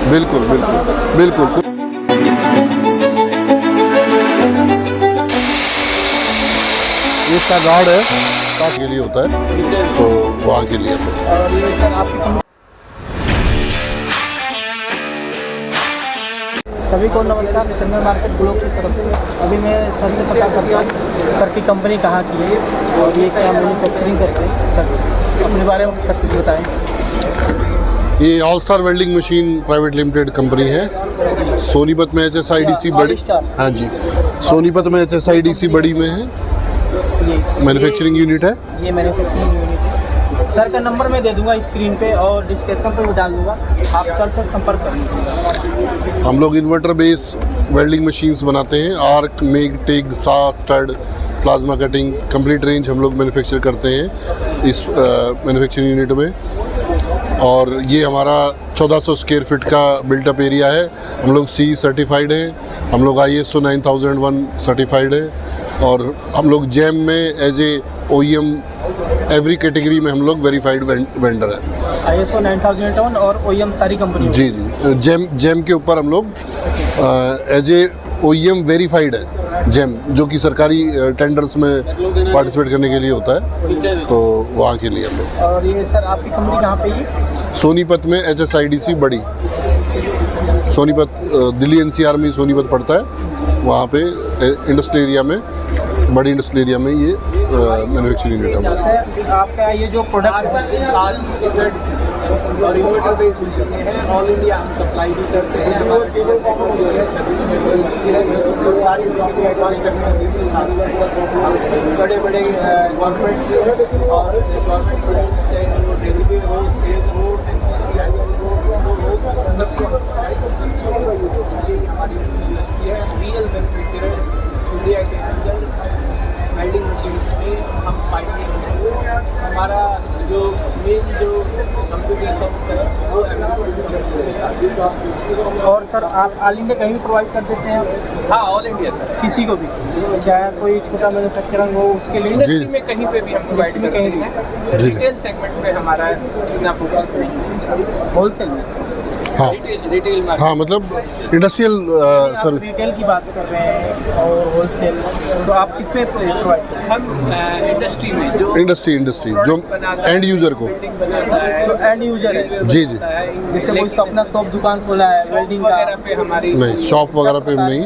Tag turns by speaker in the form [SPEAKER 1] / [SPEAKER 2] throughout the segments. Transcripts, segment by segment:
[SPEAKER 1] बिल्कुल बिल्कुल बिल्कुल। इसका गार्ड है के लिए होता है, तो वहाँ के लिए।
[SPEAKER 2] और ये सर आपकी सभी को नमस्कार। चंदन मार्केट ब्लॉक की तरफ से अभी मैं सर से पता करता हूँ सर की कंपनी कहाँ की है और ये क्या मैन्युफैक्चरिंग करते हैं। सर अपने बारे में सर कुछ बताएं।
[SPEAKER 1] ये all star welding machine private limited company है। सोनीपत में HSIDC बड़ी, हाँ जी, सोनीपत में HSIDC बड़ी में है,
[SPEAKER 2] ये
[SPEAKER 1] मैन्युफैक्चरिंग यूनिट है।
[SPEAKER 2] ये मैन्युफैक्चरिंग यूनिट है। सर का नंबर मैं दे दूंगा स्क्रीन पे और डिस्क्रिप्शन पे भी डाल दूंगा, आप सर से संपर्क कर लीजिएगा।
[SPEAKER 1] हम लोग इन्वर्टर बेस वेल्डिंग मशीन्स बनाते हैं। आर्क, मेग, टिग, सा, stud, plasma cutting, complete range हम लोग मैन्युफैक्चर करते हैं इस मैन्युफैक्चरिंग यूनिट में। और ये हमारा 1400 स्क्वायर फीट का बिल्टअप एरिया है। हम लोग CE सर्टिफाइड हैं, हम लोग ISO 9001 सर्टिफाइड है और हम लोग जैम में as a OEM every category में हम लोग वेरीफाइड वेंडर है।
[SPEAKER 2] ISO 9001 और OEM सारी कंपनी।
[SPEAKER 1] जी जी, जैम के ऊपर हम लोग एज ए OEM वेरीफाइड है जैम, जो कि सरकारी टेंडर्स में पार्टिसिपेट करने के लिए होता है, तो वहाँ के लिए हम लोग।
[SPEAKER 2] और ये सर आपकी कंपनी कहाँ पे है?
[SPEAKER 1] सोनीपत में HSIDC बड़ी, सोनीपत दिल्ली NCR में सोनीपत पड़ता है, वहाँ पे इंडस्ट्रियल एरिया में, बड़ी इंडस्ट्रियल एरिया में ये मैन्युफैक्चरिंग यूनिट है।
[SPEAKER 2] जैसे आपका ये जो प्रोडक्ट है और इन्वर्टर बेस है, ऑल इंडिया हम सप्लाई भी करते हैं। बड़े बड़े गवर्नमेंट और हमारी रियल मैन्युफैक्चरर इंडिया के अंदर वेल्डिंग मशीन्स में हम पाएंगे। हमारा जो मेन जो कम्युनिकेशन है वो और सर आप ऑल इंडिया कहीं भी प्रोवाइड कर देते हैं? हाँ, ऑल इंडिया सर, किसी को भी, चाहे कोई छोटा मैन्युफैक्चरिंग हो उसके लिए इंडस्ट्री में कहीं पे भी हम प्रोवाइड में कहीं भी। रिटेल सेगमेंट पे हमारा इतना फोकस नहीं है, होलसेल में।
[SPEAKER 1] हाँ
[SPEAKER 2] रिटेल में,
[SPEAKER 1] हाँ, मतलब इंडस्ट्रियल सर,
[SPEAKER 2] रिटेल की बात कर रहे हैं और होलसेल, तो आप किस में प्रोवाइड करते हैं? हम इंडस्ट्री में जो
[SPEAKER 1] इंडस्ट्री जो एंड यूजर को,
[SPEAKER 2] जो एंड यूजर है,
[SPEAKER 1] जी जी,
[SPEAKER 2] जैसे कोई अपना शॉप दुकान खोला है वेल्डिंग वगैरह पे हमारी
[SPEAKER 1] नहीं, शॉप वगैरह पे नहीं,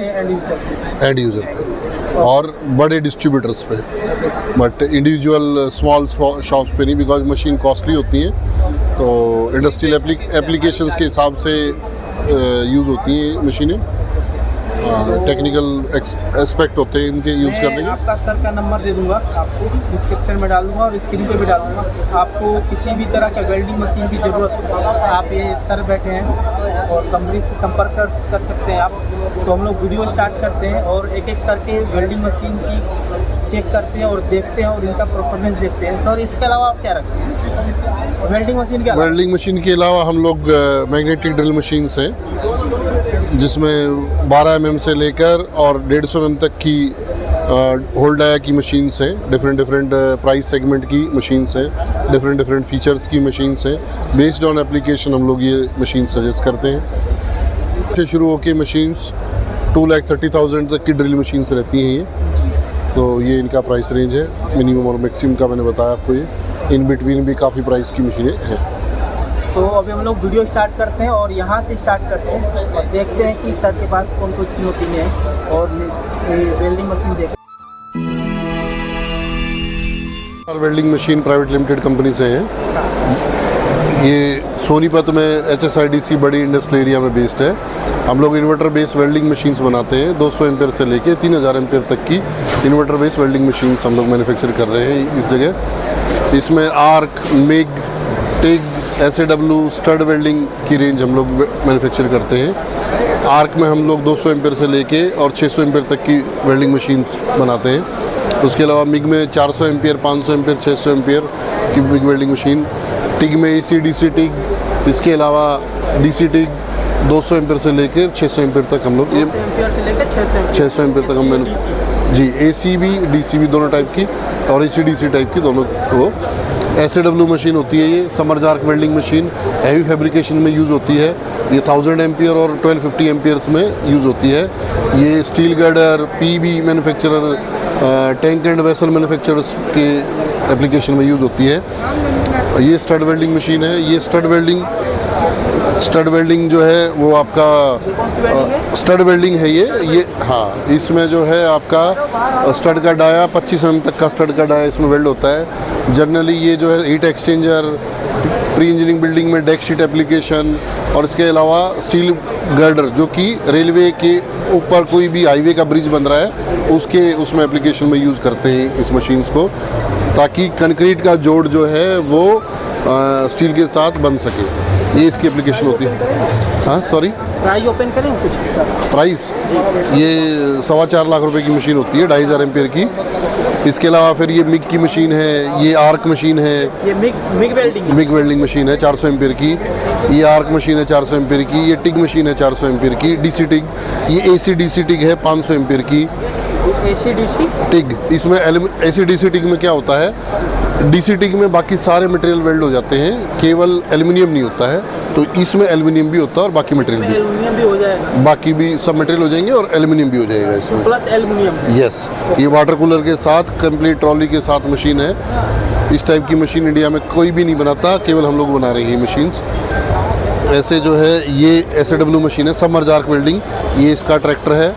[SPEAKER 1] एंड यूजर पे और बड़े डिस्ट्रीब्यूटर्स पे, बट इंडिविजुअल स्मॉल शॉप्स पे नहीं, बिकॉज मशीन कॉस्टली होती है, तो इंडस्ट्रियल एप्लीकेशंस के हिसाब से यूज़ होती हैं मशीनें, टेक्निकल एस्पेक्ट होते हैं इनके यूज़ करने के।
[SPEAKER 2] आपका सर का नंबर दे दूंगा, आपको डिस्क्रिप्शन में डाल दूंगा और स्क्रीन पे भी डाल दूंगा। आपको किसी भी तरह का वेल्डिंग मशीन की ज़रूरत हो, आप ये सर बैठे हैं और कंपनी से संपर्क कर सकते हैं आप। तो हम लोग वीडियो स्टार्ट करते हैं और एक एक करके वेल्डिंग मशीन की चेक करते हैं और देखते हैं और इनका परफॉर्मेंस देखते हैं। सर इसके अलावा आप क्या रखते हैं वेल्डिंग मशीन के? वेल्डिंग मशीन
[SPEAKER 1] के अलावा हम लोग मैग्नेटिक ड्रिल मशीन्स हैं, जिसमें 12 mm से लेकर और 150 mm तक की होल्ड डाया की मशीन्स हैं। डिफरेंट प्राइस सेगमेंट की मशीन्स हैं, डिफरेंट फीचर्स की मशीन्स हैं। बेस्ड ऑन एप्लीकेशन हम लोग ये मशीन सजेस्ट करते हैं। से शुरू होकर मशीन्स 2,30,000 तक की ड्रिल मशीन्स रहती हैं ये, तो ये इनका प्राइस रेंज है। मिनिमम और मैक्सिमम का मैंने बताया आपको, ये इन बिटवीन भी काफ़ी प्राइस की मशीनें हैं।
[SPEAKER 2] तो अभी हम लोग वीडियो स्टार्ट करते हैं और यहाँ से स्टार्ट करते हैं और देखते हैं कि सर के पास कौन कौन सी मशीनें हैं और वेल्डिंग मशीन देखते हैं।
[SPEAKER 1] Welding machine private limited company से हैं। ये सोनीपत में HSIDC बड़ी इंडस्ट्रियल एरिया में बेस्ड है। हम लोग इन्वर्टर बेस वेल्डिंग मशीन्स बनाते हैं। 200 एम्पेयर से लेके 3000 एम्पेयर तक की इन्वर्टर बेस वेल्डिंग मशीन्स हम लोग मैन्युफैक्चर कर रहे हैं इस जगह। इसमें arc, MiG, TIG, SAW, stud welding की रेंज हम लोग मैन्युफैक्चर करते हैं। आर्क में हम लोग 200 एम्पेयर से लेके और 600 एम्पेयर तक की वेल्डिंग मशीन्स बनाते हैं। उसके अलावा मिग में 400 एम्पेयर, 500 एम्पेयर, 600 एम्पेयर की मिग वेल्डिंग मशीन। टिग में AC DC टिग, इसके अलावा DC टिग, 200 एम्पेयर से लेकर 600 एम्पेयर तक हम लोग ये
[SPEAKER 2] 200 एम्पियर से लेकर
[SPEAKER 1] 600 एम्पेयर तक हम जी AC भी DC भी दोनों टाइप की और AC DC टाइप की दोनों वो SAW मशीन होती है। ये summer arc welding machine heavy fabrication में यूज़ होती है। ये 1000 एम्पियर और 1250 एम्पियर्स में यूज़ होती है। ये steel girder, PB manufacturer, tank and vessel manufacturers के एप्लीकेशन में यूज़ होती है। ये स्टड वेल्डिंग मशीन है। ये स्टड वेल्डिंग जो है वो आपका स्टड वेल्डिंग है ये हाँ, इसमें जो है आपका स्टड का डाया 25 mm तक का स्टड का डाया इसमें वेल्ड होता है। जनरली ये जो है heat exchanger, pre engineering building में डेक शीट एप्लीकेशन और इसके अलावा स्टील गर्डर जो कि रेलवे के ऊपर कोई भी हाईवे का ब्रिज बन रहा है उसमें एप्लीकेशन में यूज़ करते हैं इस मशीन्स को, ताकि कंक्रीट का जोड़ जो है वो स्टील के साथ बन सके। ये इसकी एप्लीकेशन होती है। हाँ सॉरी,
[SPEAKER 2] प्राइस ओपन करें कुछ इसका
[SPEAKER 1] प्राइस ये 4.25 लाख रुपए की मशीन होती है 2500 एम्पियर की। इसके अलावा फिर ये मिग की मशीन है, ये आर्क मशीन है,
[SPEAKER 2] ये मिग वेल्डिंग
[SPEAKER 1] मशीन है 400 एम्पियर की। ये आर्क मशीन है 400 एम्पियर की। ये टिग मशीन है 400 एम्पियर की। DC टिग, ये AC DC टिग है 500 एम्पियर की।
[SPEAKER 2] AC DC
[SPEAKER 1] टिग, इसमें AC DC टिग में क्या होता है, DC टिग में बाकी सारे मटेरियल वेल्ड हो जाते हैं, केवल एल्युमिनियम नहीं होता है। तो इसमें एल्युमिनियम भी होता है और बाकी मटेरियल भी,
[SPEAKER 2] एल्युमिनियम भी हो जाएगा,
[SPEAKER 1] बाकी भी सब मटेरियल हो जाएंगे और एल्युमिनियम भी हो जाएगा इसमें
[SPEAKER 2] प्लस एल्युमिनियम।
[SPEAKER 1] यस, ये वाटर कूलर के साथ कंप्लीट ट्रॉली के साथ मशीन है। इस टाइप की मशीन इंडिया में कोई भी नहीं बनाता, केवल हम लोग बना रहे हैं ये मशीन्स। ऐसे जो है ये SAW मशीन है, सबमर्ज आर्क वेल्डिंग, ये इसका ट्रैक्टर है।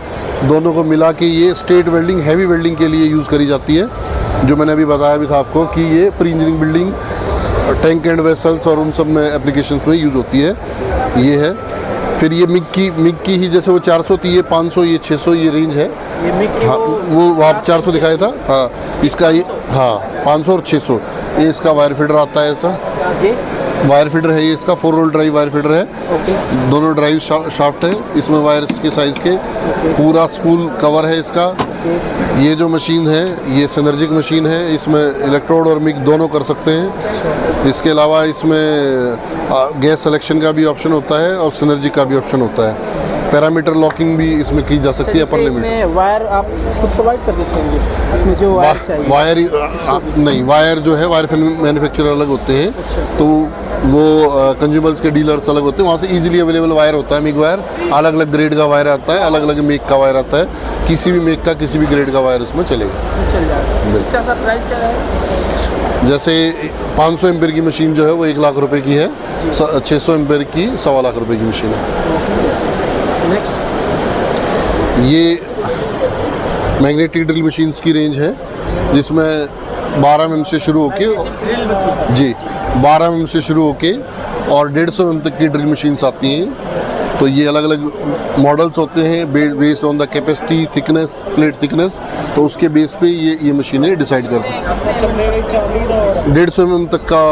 [SPEAKER 1] दोनों को मिला के ये स्ट्रेट वेल्डिंग, हैवी वेल्डिंग के लिए यूज़ करी जाती है, जो मैंने अभी बताया भी था आपको कि ये pre engineering building, tank and vessels और उन सब में एप्लीकेशंस में यूज़ होती है। ये है। फिर ये मिग की ही, जैसे वो 400 थी, ये 500, ये 600, ये रेंज है।
[SPEAKER 2] ये मिग की
[SPEAKER 1] हाँ, वो वहाँ 400 दिखाया था। हाँ, इसका ये हाँ 500 और 600। ये इसका वायर फीडर आता है ऐसा, वायर फीडर है ये इसका, 4 रोल ड्राइव वायर फीडर है। दोनों ड्राइव शाफ्ट है इसमें, वायर्स के साइज़ के, पूरा स्पूल कवर है इसका। ये जो मशीन है ये सिनर्जिक मशीन है, इसमें इलेक्ट्रोड और मिग दोनों कर सकते हैं। इसके अलावा इसमें गैस सिलेक्शन का भी ऑप्शन होता है और सिनर्जिक का भी ऑप्शन होता है। पैरामीटर लॉकिंग भी इसमें की जा सकती है अपर लिमिट।
[SPEAKER 2] इसमें वायर आप खुद प्रोवाइड कर देते हैं, इसमें जो वायर चाहिए?
[SPEAKER 1] वायर नहीं, वायर जो है वायर मैन्युफैक्चरर अलग होते हैं, तो वो कंज्यूमर्स के डीलर्स अलग होते हैं, वहाँ से इजीली अवेलेबल वायर होता है। मिग वायर अलग अलग ग्रेड का वायर आता है, अलग अलग मेक का वायर आता है, किसी भी मेक का किसी भी ग्रेड का वायर उसमें चलेगा,
[SPEAKER 2] चल जाएगा। इसका सर प्राइस क्या है?
[SPEAKER 1] जैसे 500 एम्पेयर की मशीन जो है वो 1 लाख रुपए की है, 600 एम्पेयर की 1.25 लाख रुपए की मशीन है।
[SPEAKER 2] नेक्स्ट,
[SPEAKER 1] ये मैग्नेटिक ड्रिल मशीन्स की रेंज है, जिसमें 12 mm से शुरू होके
[SPEAKER 2] ड्रिल मशीन
[SPEAKER 1] जी 12 mm से शुरू होके और 150 mm तक की ड्रिल मशीन्स आती हैं। तो ये अलग अलग मॉडल्स होते हैं based on the capacity, thickness, plate thickness, तो उसके बेस पे ये मशीनें डिसाइड करती हैं। 150 mm तक का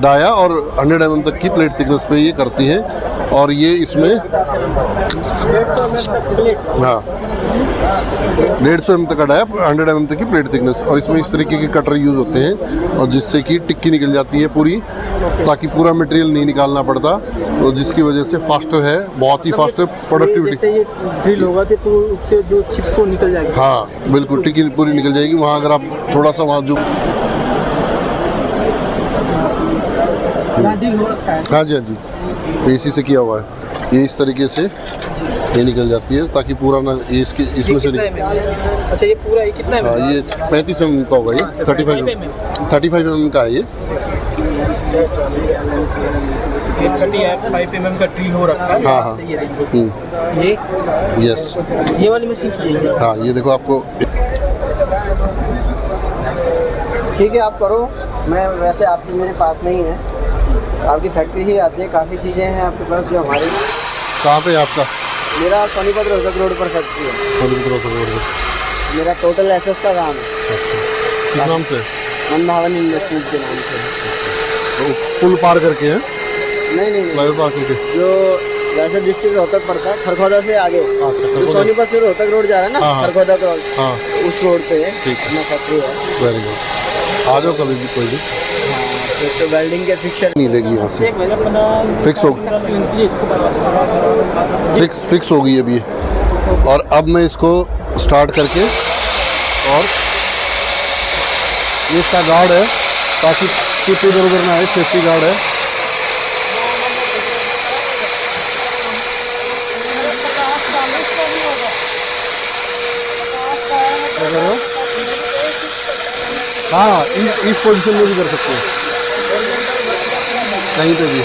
[SPEAKER 1] डाया और 100 mm तक की प्लेट थिकनेस पे ये करती हैं। और ये इसमें हाँ 150 mm तक का डाया, 100 mm तक की प्लेट थिकनेस, और इसमें इस तरीके के कटर यूज़ होते हैं और जिससे कि टिक्की निकल जाती है पूरी, ताकि पूरा मटेरियल नहीं निकालना पड़ता, तो जिसकी वजह से फास्टर है, बहुत ही फास्टर प्रोडक्टिविटी।
[SPEAKER 2] जैसे ये ड्रिल होगा तो उसके जो चिप्स को निकल जाएगी।
[SPEAKER 1] हाँ बिल्कुल, टिक्की पूरी निकल जाएगी। वहाँ अगर आप थोड़ा सा वहाँ जो
[SPEAKER 2] ड्रिल हो रखा है,
[SPEAKER 1] हाँ जी तो इसी से किया हुआ है, ये इस तरीके से ये निकल जाती है, ताकि पूरा ना ये इसमें से
[SPEAKER 2] अच्छा ये पूरा ये कितना है?
[SPEAKER 1] हाँ ये 35 mm का होगा, ये 35 mm का है ये।
[SPEAKER 2] 35 mm का ड्रिल हो रखा है।
[SPEAKER 1] हाँ
[SPEAKER 2] सही है। ये
[SPEAKER 1] यस,
[SPEAKER 2] ये वाली मशीन की है।
[SPEAKER 1] हाँ ये देखो आपको,
[SPEAKER 3] ठीक है आप करो, मैं वैसे आपकी मेरे पास नहीं है, आपकी फैक्ट्री ही आती है, काफ़ी चीज़ें हैं आपके पास जो हमारी।
[SPEAKER 1] कहाँ पे है आपका?
[SPEAKER 3] मेरा सोनीपत रोहतक रोड पर फैक्ट्री है।
[SPEAKER 1] सोनीपत रोहतक रोड पर।
[SPEAKER 3] मेरा टोटल एसएस का काम है।
[SPEAKER 1] किस नाम से?
[SPEAKER 3] मनभावन इंडस्ट्रीज के नाम से।
[SPEAKER 1] तो पुल पार करके है?
[SPEAKER 3] नहीं,
[SPEAKER 1] फ्लाईओवर पार करके।
[SPEAKER 3] जो वैसे डिस्ट्रिक्ट रोहतक पड़ता है, खरखोदा से आगे, जो सोनीपत से रोहतक रोड जा रहा है ना, खरखोदा क्रॉस, उस रोड पे है अपना फैक्ट्री है।
[SPEAKER 1] वेरी गुड, आ जाओ कभी भी, कोई भी।
[SPEAKER 3] तो वेल्डिंग के फिक्सर
[SPEAKER 1] नहीं लेगी यहाँ से,
[SPEAKER 2] एक भैया अपना
[SPEAKER 1] फिक्स हो फिक्स हो गई अभी ये। और अब मैं इसको स्टार्ट करके, और ये इसका गार्ड है ताकि चिप इधर उधर ना आए, सेफ्टी गार्ड है। हाँ, इस पोजीशन में भी कर सकते हैं, कहीं पे भी।